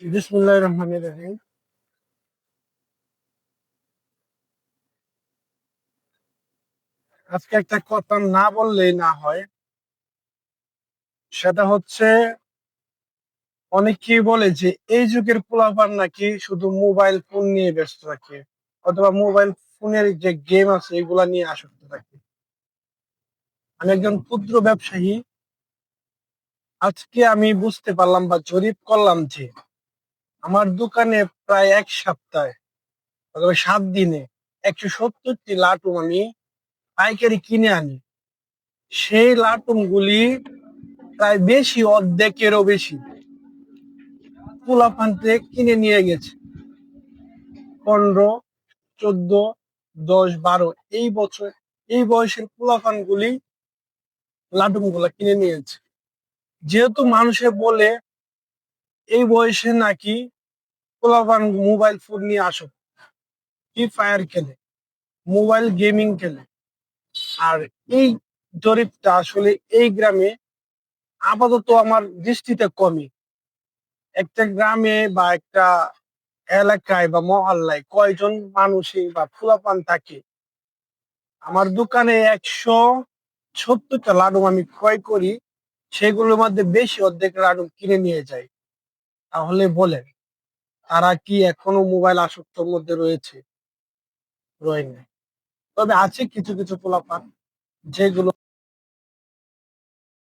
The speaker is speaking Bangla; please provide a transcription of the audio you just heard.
বিসমুল্লাহির রহমানির রহিম। আজকে একটা কথা না বললেই না হয়। সেটা হচ্ছে, অনেকেই বলে যে এই যুগের পোলাপান নাকি শুধু মোবাইল ফোন নিয়ে ব্যস্ত থাকে, অথবা মোবাইল ফোনের যে গেম আছে এগুলা নিয়ে আসক্ত থাকে। আমি একজন ক্ষুদ্র ব্যবসায়ী। আজকে আমি বুঝতে পারলাম বা জরিপ করলাম যে আমার দোকানে প্রায় এক সপ্তাহে অথবা 7 দিনে 170টি লাটুম আমি পাইকারি কিনে আনি। সেই লাটুম গুলি প্রায় বেশি, অর্ধেকেরও বেশি পোলাপান থেকে কিনে নিয়ে গেছে। 15, 14, 10, 12 এই বছর, এই বয়সের পোলাপান গুলি লাডুম গুলা কিনে নিয়েছে। যেহেতু মানুষে বলে এই বয়সে নাকি পোলাপান মোবাইল ফোন নিয়ে আসো, ফ্রি ফায়ার খেলে, মোবাইল গেমিং খেলে। আর এই জরিপটা আসলে এই গ্রামে আপাতত আমার দৃষ্টিতে কমই। একটা গ্রামে বা একটা এলাকায় বা মহল্লায় কয়জন মানুষই বা পোলাপান থাকে? আমার দোকানে 170টা লাডুম আমি ক্রয় করি, সেগুলোর মধ্যে বেশি অর্ধেক লাডুম কিনে নিয়ে যাই। তাহলে বলেন, তারা কি এখনো মোবাইল আসক্তর মধ্যে রয়েছে? রয়ে নাই। তবে আছে কিছু কিছু পোলাপান যেগুলো